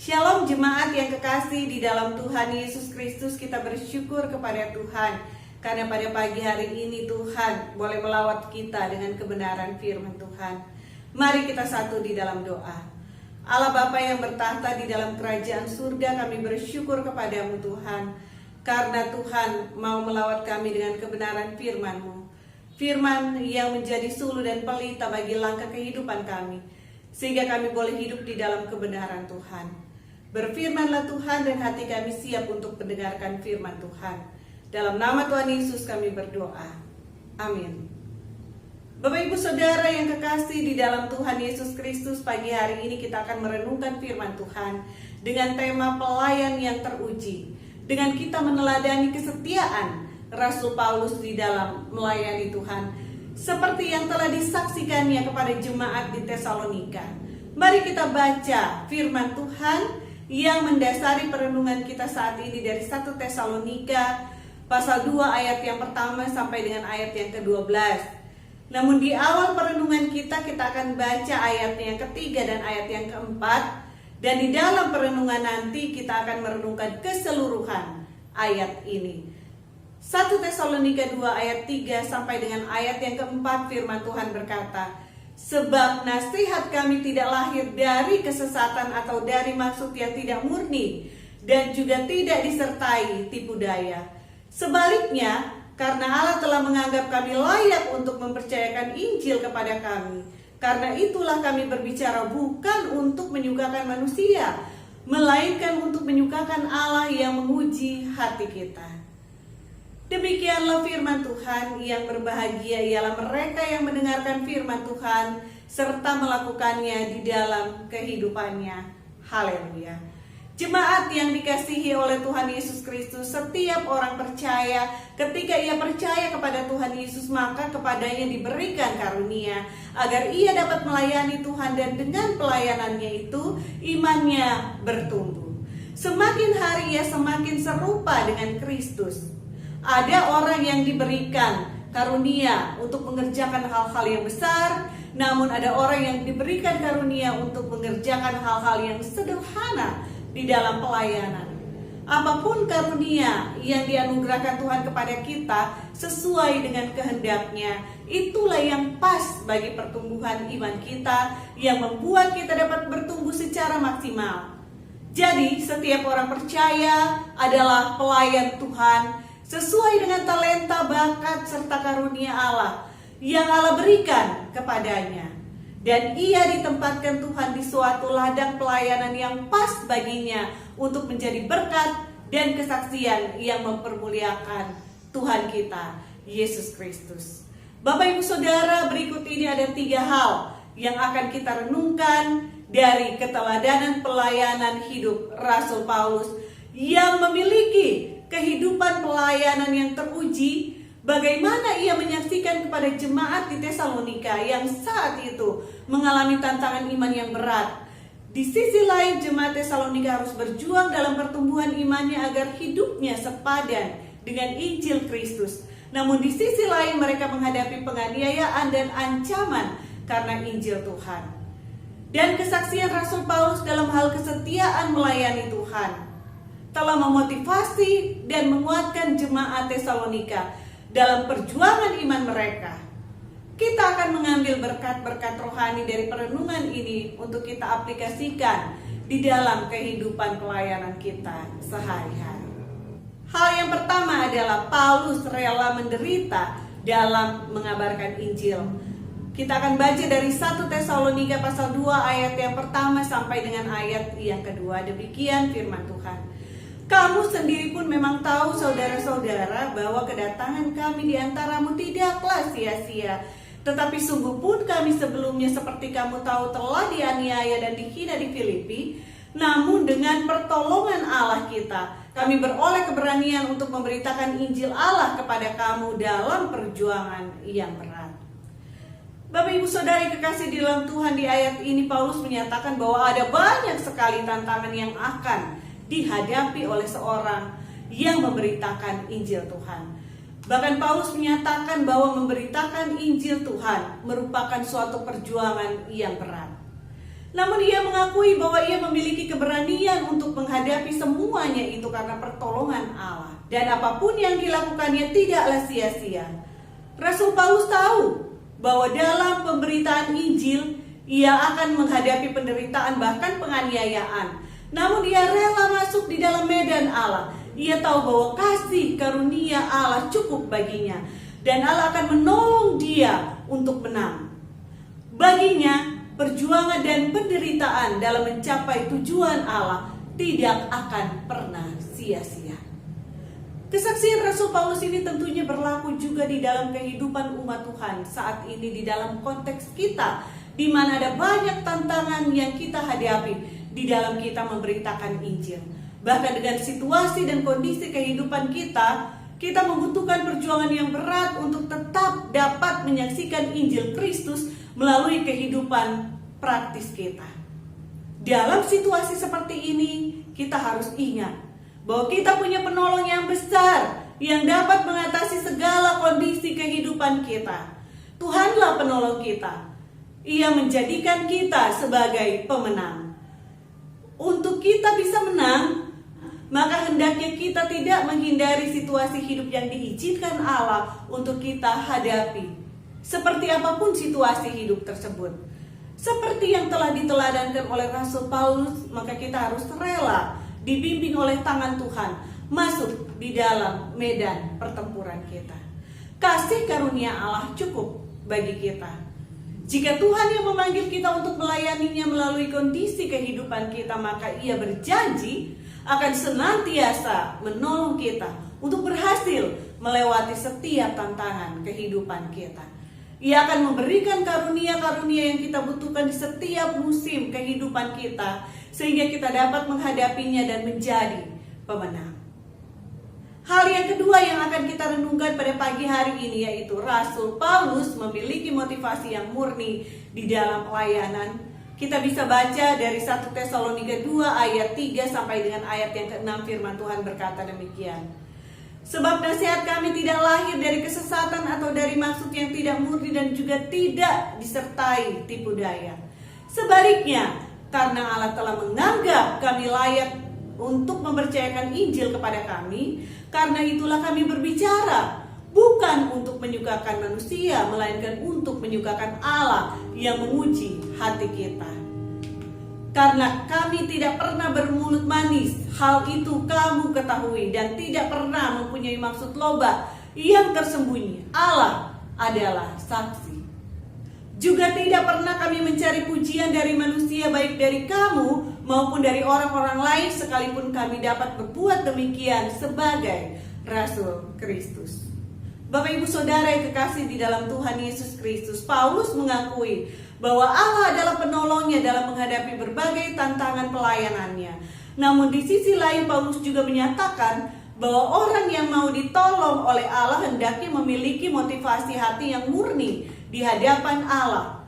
Shalom jemaat yang kekasih di dalam Tuhan Yesus Kristus, kita bersyukur kepada Tuhan karena pada pagi hari ini Tuhan boleh melawat kita dengan kebenaran firman Tuhan. Mari kita satu di dalam doa. Allah Bapa yang bertahta di dalam kerajaan surga, kami bersyukur kepadamu Tuhan, karena Tuhan mau melawat kami dengan kebenaran firman-Mu, firman yang menjadi suluh dan pelita bagi langkah kehidupan kami, sehingga kami boleh hidup di dalam kebenaran Tuhan. Berfirmanlah Tuhan, dan hati kami siap untuk mendengarkan firman Tuhan. Dalam nama Tuhan Yesus kami berdoa, amin. Bapak Ibu Saudara yang kekasih di dalam Tuhan Yesus Kristus, pagi hari ini kita akan merenungkan firman Tuhan dengan tema pelayan yang teruji, dengan kita meneladani kesetiaan Rasul Paulus di dalam melayani Tuhan, seperti yang telah disaksikannya kepada jemaat di Tesalonika. Mari kita baca firman Tuhan yang mendasari perenungan kita saat ini dari 1 Tesalonika pasal 2 ayat yang pertama sampai dengan ayat yang ke-12. Namun di awal perenungan kita akan baca ayat yang ketiga dan ayat yang keempat, dan di dalam perenungan nanti kita akan merenungkan keseluruhan ayat ini. 1 Tesalonika 2 ayat 3 sampai dengan ayat yang keempat, firman Tuhan berkata, sebab nasihat kami tidak lahir dari kesesatan atau dari maksud yang tidak murni, dan juga tidak disertai tipu daya. Sebaliknya, karena Allah telah menganggap kami layak untuk mempercayakan Injil kepada kami, karena itulah kami berbicara bukan untuk menyukakan manusia, melainkan untuk menyukakan Allah yang menguji hati kita. Demikianlah firman Tuhan. Yang berbahagia ialah mereka yang mendengarkan firman Tuhan serta melakukannya di dalam kehidupannya. Haleluya. Jemaat yang dikasihi oleh Tuhan Yesus Kristus, setiap orang percaya, ketika ia percaya kepada Tuhan Yesus, maka kepadanya diberikan karunia agar ia dapat melayani Tuhan, dan dengan pelayanannya itu imannya bertumbuh. Semakin hari ia semakin serupa dengan Kristus. Ada orang yang diberikan karunia untuk mengerjakan hal-hal yang besar, namun ada orang yang diberikan karunia untuk mengerjakan hal-hal yang sederhana di dalam pelayanan. Apapun karunia yang dianugerahkan Tuhan kepada kita sesuai dengan kehendaknya, itulah yang pas bagi pertumbuhan iman kita, yang membuat kita dapat bertumbuh secara maksimal. Jadi setiap orang percaya adalah pelayan Tuhan sesuai dengan talenta, bakat, serta karunia Allah yang Allah berikan kepadanya. Dan ia ditempatkan Tuhan di suatu ladang pelayanan yang pas baginya untuk menjadi berkat dan kesaksian yang mempermuliakan Tuhan kita, Yesus Kristus. Bapak Ibu Saudara, berikut ini ada 3 hal yang akan kita renungkan dari keteladanan pelayanan hidup Rasul Paulus yang memiliki kehidupan pelayanan yang teruji. Bagaimana ia menyaksikan kepada jemaat di Tesalonika yang saat itu mengalami tantangan iman yang berat. Di sisi lain, jemaat Tesalonika harus berjuang dalam pertumbuhan imannya agar hidupnya sepadan dengan Injil Kristus. Namun di sisi lain, mereka menghadapi penganiayaan dan ancaman karena Injil Tuhan. Dan kesaksian Rasul Paulus dalam hal kesetiaan melayani Tuhan telah memotivasi dan menguatkan jemaat Tesalonika dalam perjuangan iman mereka. Kita akan mengambil berkat-berkat rohani dari perenungan ini untuk kita aplikasikan di dalam kehidupan pelayanan kita sehari-hari. Hal yang pertama adalah Paulus rela menderita dalam mengabarkan Injil. Kita akan baca dari 1 Tesalonika pasal 2 ayat yang pertama sampai dengan ayat yang kedua. Demikian firman Tuhan. Kamu sendiri pun memang tahu, saudara-saudara, bahwa kedatangan kami di antaramu tidaklah sia-sia. Tetapi sungguh pun kami sebelumnya, seperti kamu tahu, telah dianiaya dan dihina di Filipi. Namun dengan pertolongan Allah kita, kami beroleh keberanian untuk memberitakan Injil Allah kepada kamu dalam perjuangan yang berat. Bapak Ibu Saudari kekasih di dalam Tuhan, di ayat ini Paulus menyatakan bahwa ada banyak sekali tantangan yang akan dihadapi oleh seorang yang memberitakan Injil Tuhan. Bahkan Paulus menyatakan bahwa memberitakan Injil Tuhan merupakan suatu perjuangan yang berat. Namun ia mengakui bahwa ia memiliki keberanian untuk menghadapi semuanya itu karena pertolongan Allah. Dan apapun yang dilakukannya tidaklah sia-sia. Rasul Paulus tahu bahwa dalam pemberitaan Injil ia akan menghadapi penderitaan bahkan penganiayaan. Namun ia rela masuk di dalam medan Allah. Ia tahu bahwa kasih karunia Allah cukup baginya. Dan Allah akan menolong dia untuk menang. Baginya, perjuangan dan penderitaan dalam mencapai tujuan Allah tidak akan pernah sia-sia. Kesaksian Rasul Paulus ini tentunya berlaku juga di dalam kehidupan umat Tuhan saat ini di dalam konteks kita, di mana ada banyak tantangan yang kita hadapi di dalam kita memberitakan Injil. Bahkan dengan situasi dan kondisi kehidupan kita membutuhkan perjuangan yang berat untuk tetap dapat menyaksikan Injil Kristus melalui kehidupan praktis kita. Dalam situasi seperti ini, kita harus ingat bahwa kita punya penolong yang besar yang dapat mengatasi segala kondisi kehidupan kita. Tuhanlah penolong kita. Ia menjadikan kita sebagai pemenang. Untuk kita bisa menang, maka hendaknya kita tidak menghindari situasi hidup yang diizinkan Allah untuk kita hadapi. Seperti apapun situasi hidup tersebut. Seperti yang telah diteladankan oleh Rasul Paulus, maka kita harus rela dibimbing oleh tangan Tuhan masuk di dalam medan pertempuran kita. Kasih karunia Allah cukup bagi kita. Jika Tuhan yang memanggil kita untuk melayaninya melalui kondisi kehidupan kita, maka Ia berjanji akan senantiasa menolong kita untuk berhasil melewati setiap tantangan kehidupan kita. Ia akan memberikan karunia-karunia yang kita butuhkan di setiap musim kehidupan kita, sehingga kita dapat menghadapinya dan menjadi pemenang. Hal yang kedua yang akan kita renungkan pada pagi hari ini yaitu Rasul Paulus memiliki motivasi yang murni di dalam pelayanan. Kita bisa baca dari 1 Tesalonika 2 ayat 3 sampai dengan ayat yang ke-6, firman Tuhan berkata demikian. Sebab nasihat kami tidak lahir dari kesesatan atau dari maksud yang tidak murni dan juga tidak disertai tipu daya. Sebaliknya, karena Allah telah menganggap kami layak untuk mempercayakan Injil kepada kami, karena itulah kami berbicara, bukan untuk menyukakan manusia, melainkan untuk menyukakan Allah yang menguji hati kita. Karena kami tidak pernah bermulut manis, hal itu kamu ketahui, dan tidak pernah mempunyai maksud loba yang tersembunyi. Allah adalah saksi. Juga tidak pernah kami mencari pujian dari manusia, baik dari kamu maupun dari orang-orang lain, sekalipun kami dapat berbuat demikian sebagai Rasul Kristus. Bapak Ibu Saudara yang kekasih di dalam Tuhan Yesus Kristus, Paulus mengakui bahwa Allah adalah penolongnya dalam menghadapi berbagai tantangan pelayanannya. Namun di sisi lain Paulus juga menyatakan bahwa orang yang mau ditolong oleh Allah hendaknya memiliki motivasi hati yang murni di hadapan Allah,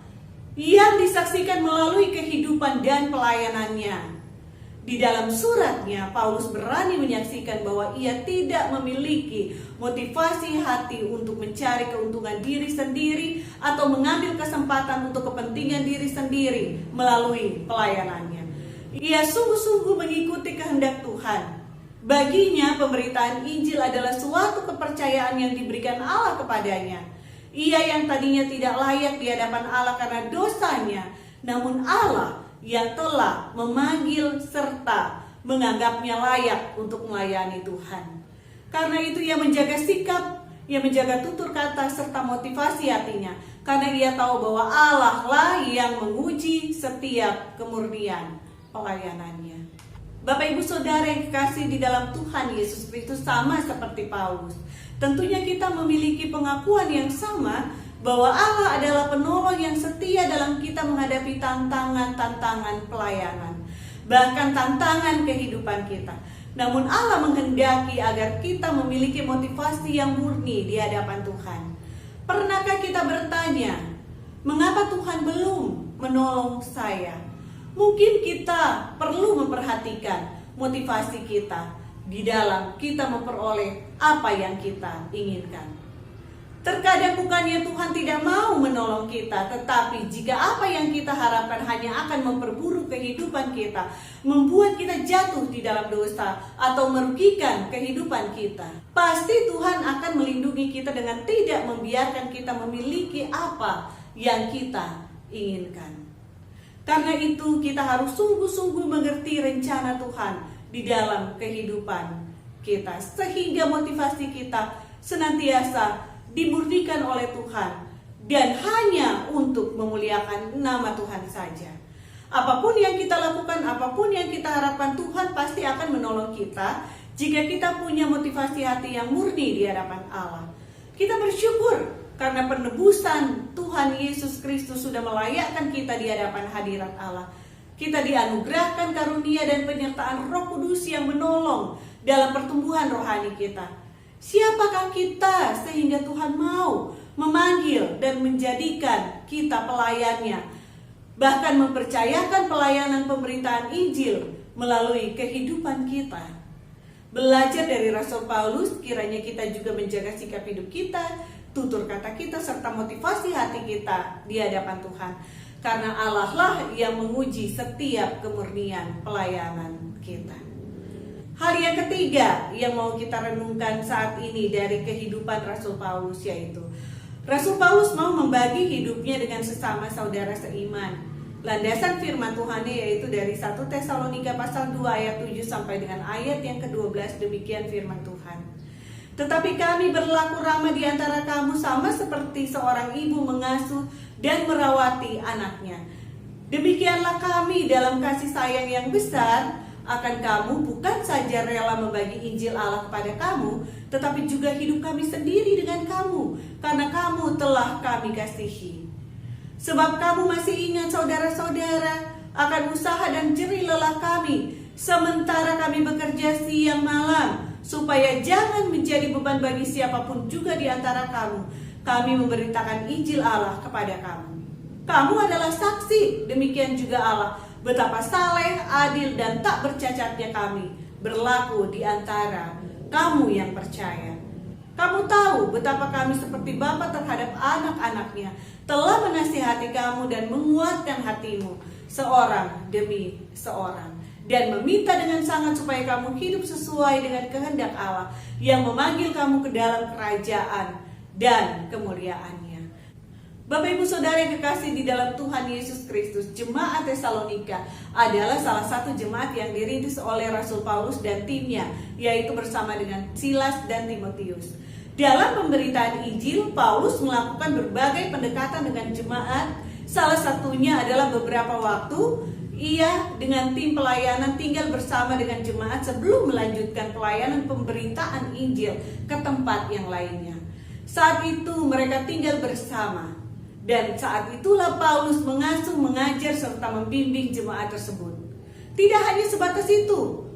yang disaksikan melalui kehidupan dan pelayanannya. Di dalam suratnya, Paulus berani menyaksikan bahwa ia tidak memiliki motivasi hati untuk mencari keuntungan diri sendiri atau mengambil kesempatan untuk kepentingan diri sendiri melalui pelayanannya. Ia sungguh-sungguh mengikuti kehendak Tuhan. Baginya, pemberitaan Injil adalah suatu kepercayaan yang diberikan Allah kepadanya. Ia yang tadinya tidak layak di hadapan Allah karena dosanya, namun Allah yang telah memanggil serta menganggapnya layak untuk melayani Tuhan. Karena itu ia menjaga sikap, ia menjaga tutur kata serta motivasi hatinya. Karena ia tahu bahwa Allah lah yang menguji setiap kemurnian pelayanannya. Bapak Ibu Saudara yang kekasih di dalam Tuhan Yesus Kristus, sama seperti Paulus, tentunya kita memiliki pengakuan yang sama bahwa Allah adalah penolong yang setia dalam kita menghadapi tantangan-tantangan pelayanan, bahkan tantangan kehidupan kita. Namun Allah menghendaki agar kita memiliki motivasi yang murni di hadapan Tuhan. Pernahkah kita bertanya, mengapa Tuhan belum menolong saya? Mungkin kita perlu memperhatikan motivasi kita di dalam kita memperoleh apa yang kita inginkan. Terkadang bukannya Tuhan tidak mau menolong kita, tetapi jika apa yang kita harapkan hanya akan memperburuk kehidupan kita, membuat kita jatuh di dalam dosa atau merugikan kehidupan kita, pasti Tuhan akan melindungi kita dengan tidak membiarkan kita memiliki apa yang kita inginkan. Karena itu kita harus sungguh-sungguh mengerti rencana Tuhan di dalam kehidupan kita, sehingga motivasi kita senantiasa dimurnikan oleh Tuhan dan hanya untuk memuliakan nama Tuhan saja. Apapun yang kita lakukan, apapun yang kita harapkan, Tuhan pasti akan menolong kita jika kita punya motivasi hati yang murni di hadapan Allah. Kita bersyukur karena penebusan Tuhan Yesus Kristus sudah melayakkan kita di hadapan hadirat Allah. Kita dianugerahkan karunia dan penyertaan Roh Kudus yang menolong dalam pertumbuhan rohani kita. Siapakah kita sehingga Tuhan mau memanggil dan menjadikan kita pelayannya, bahkan mempercayakan pelayanan pemberitaan Injil melalui kehidupan kita? Belajar dari Rasul Paulus, kiranya kita juga menjaga sikap hidup kita, tutur kata kita, serta motivasi hati kita di hadapan Tuhan. Karena Allah lah yang menguji setiap kemurnian pelayanan kita. Hal yang ketiga yang mau kita renungkan saat ini dari kehidupan Rasul Paulus, yaitu Rasul Paulus mau membagi hidupnya dengan sesama saudara seiman. Landasan firman Tuhan yaitu dari 1 Tesalonika pasal 2 ayat 7 sampai dengan ayat yang ke-12, demikian firman Tuhan. Tetapi kami berlaku ramah di antara kamu sama seperti seorang ibu mengasuh dan merawati anaknya. Demikianlah kami dalam kasih sayang yang besar akan kamu, bukan saja rela membagi Injil Allah kepada kamu, tetapi juga hidup kami sendiri dengan kamu, karena kamu telah kami kasihi. Sebab kamu masih ingat saudara-saudara akan usaha dan jerih lelah kami, sementara kami bekerja siang malam, supaya jangan menjadi beban bagi siapapun juga di antara kamu. Kami memberitakan Injil Allah kepada kamu. Kamu adalah saksi, demikian juga Allah, betapa saleh, adil, dan tak bercacatnya kami berlaku di antara kamu yang percaya. Kamu tahu betapa kami seperti bapa terhadap anak-anaknya, telah menasihati kamu dan menguatkan hatimu seorang demi seorang, dan meminta dengan sangat supaya kamu hidup sesuai dengan kehendak Allah yang memanggil kamu ke dalam kerajaan dan kemuliaannya. Bapak Ibu Saudara yang kekasih di dalam Tuhan Yesus Kristus, jemaat Tesalonika adalah salah satu jemaat yang dirintis oleh Rasul Paulus dan timnya, yaitu bersama dengan Silas dan Timotius. Dalam pemberitaan Injil, Paulus melakukan berbagai pendekatan dengan jemaat. Salah satunya adalah beberapa waktu ia dengan tim pelayanan tinggal bersama dengan jemaat sebelum melanjutkan pelayanan pemberitaan Injil ke tempat yang lainnya. Saat itu mereka tinggal bersama. Dan saat itulah Paulus mengasuh, mengajar, serta membimbing jemaat tersebut. Tidak hanya sebatas itu,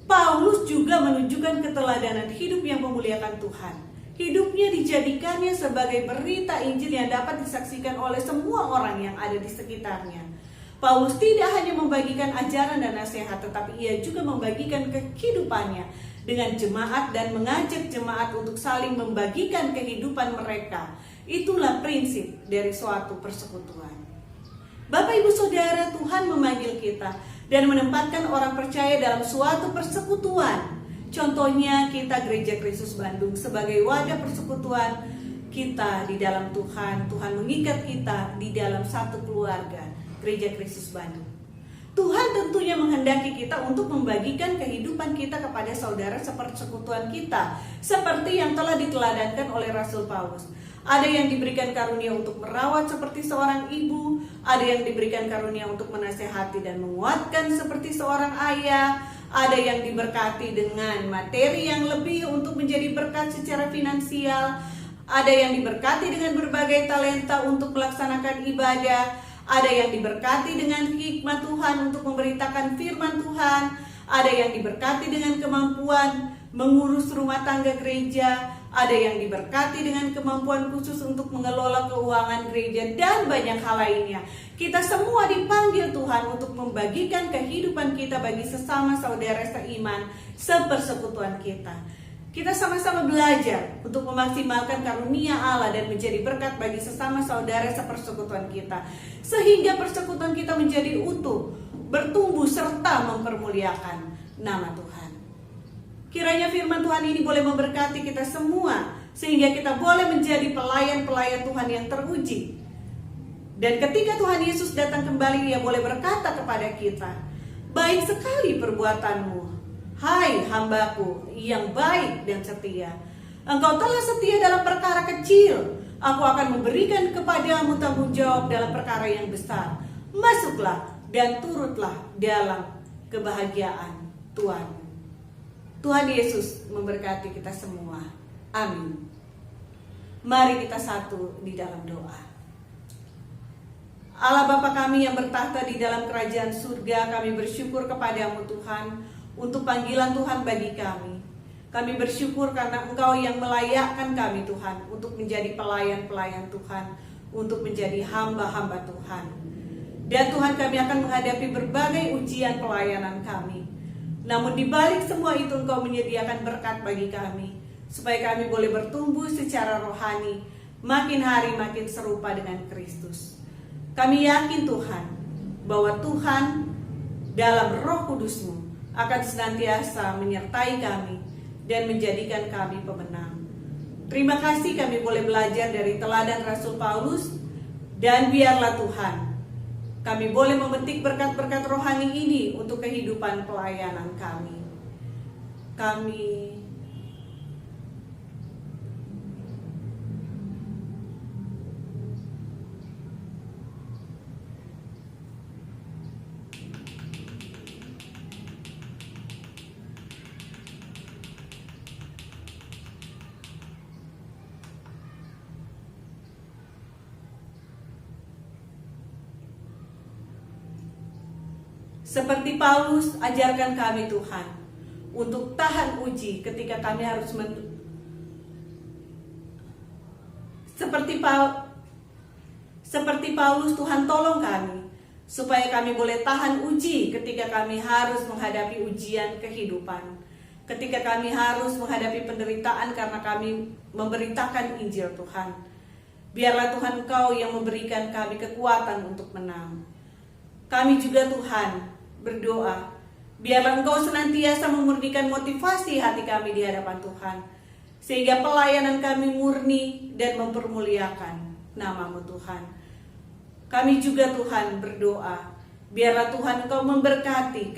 Paulus juga menunjukkan keteladanan hidup yang memuliakan Tuhan. Hidupnya dijadikannya sebagai berita Injil yang dapat disaksikan oleh semua orang yang ada di sekitarnya. Paulus tidak hanya membagikan ajaran dan nasihat, tetapi ia juga membagikan kehidupannya dengan jemaat dan mengajak jemaat untuk saling membagikan kehidupan mereka. Itulah prinsip dari suatu persekutuan. Bapak Ibu Saudara, Tuhan memanggil kita dan menempatkan orang percaya dalam suatu persekutuan. Contohnya kita Gereja Kristus Bandung sebagai wadah persekutuan kita di dalam Tuhan. Tuhan mengikat kita di dalam satu keluarga, Gereja Kristus Bandung. Tuhan tentunya menghendaki kita untuk membagikan kehidupan kita kepada saudara sepersekutuan kita, seperti yang telah diteladankan oleh Rasul Paulus. Ada yang diberikan karunia untuk merawat seperti seorang ibu, ada yang diberikan karunia untuk menasehati dan menguatkan seperti seorang ayah, ada yang diberkati dengan materi yang lebih untuk menjadi berkat secara finansial, ada yang diberkati dengan berbagai talenta untuk melaksanakan ibadah, ada yang diberkati dengan hikmat Tuhan untuk memberitakan firman Tuhan, ada yang diberkati dengan kemampuan mengurus rumah tangga gereja, ada yang diberkati dengan kemampuan khusus untuk mengelola keuangan gereja, dan banyak hal lainnya. Kita semua dipanggil Tuhan untuk membagikan kehidupan kita bagi sesama saudara seiman, sepersekutuan kita. Kita sama-sama belajar untuk memaksimalkan karunia Allah dan menjadi berkat bagi sesama saudara sepersekutuan kita, sehingga persekutuan kita menjadi utuh, bertumbuh serta mempermuliakan nama Tuhan. Kiranya firman Tuhan ini boleh memberkati kita semua, sehingga kita boleh menjadi pelayan-pelayan Tuhan yang teruji. Dan ketika Tuhan Yesus datang kembali, Dia boleh berkata kepada kita, "Baik sekali perbuatanmu, hai hambaku yang baik dan setia. Engkau telah setia dalam perkara kecil, aku akan memberikan kepadamu tanggung jawab dalam perkara yang besar. Masuklah dan turutlah dalam kebahagiaan Tuhan." Tuhan Yesus memberkati kita semua. Amin. Mari kita satu di dalam doa. Allah Bapa kami yang bertahta di dalam kerajaan surga, kami bersyukur kepadamu Tuhan untuk panggilan Tuhan bagi kami. Kami bersyukur karena Engkau yang melayakkan kami Tuhan untuk menjadi pelayan-pelayan Tuhan, untuk menjadi hamba-hamba Tuhan. Dan Tuhan, kami akan menghadapi berbagai ujian pelayanan kami. Namun di balik semua itu Engkau menyediakan berkat bagi kami, supaya kami boleh bertumbuh secara rohani, makin hari makin serupa dengan Kristus. Kami yakin Tuhan, bahwa Tuhan dalam Roh Kudus-Mu akan senantiasa menyertai kami dan menjadikan kami pemenang. Terima kasih kami boleh belajar dari teladan Rasul Paulus, dan biarlah Tuhan, kami boleh memetik berkat-berkat rohani ini untuk kehidupan pelayanan kami. Seperti Paulus, ajarkan kami Tuhan untuk tahan uji ketika kami harus seperti Paulus, Tuhan tolong kami supaya kami boleh tahan uji ketika kami harus menghadapi ujian kehidupan, ketika kami harus menghadapi penderitaan karena kami memberitakan Injil Tuhan. Biarlah Tuhan Engkau yang memberikan kami kekuatan untuk menang. Kami juga Tuhan berdoa, biarlah Engkau senantiasa memurnikan motivasi hati kami di hadapan Tuhan, sehingga pelayanan kami murni dan mempermuliakan nama-Mu Tuhan. Kami juga Tuhan berdoa, biarlah Tuhan Engkau memberkati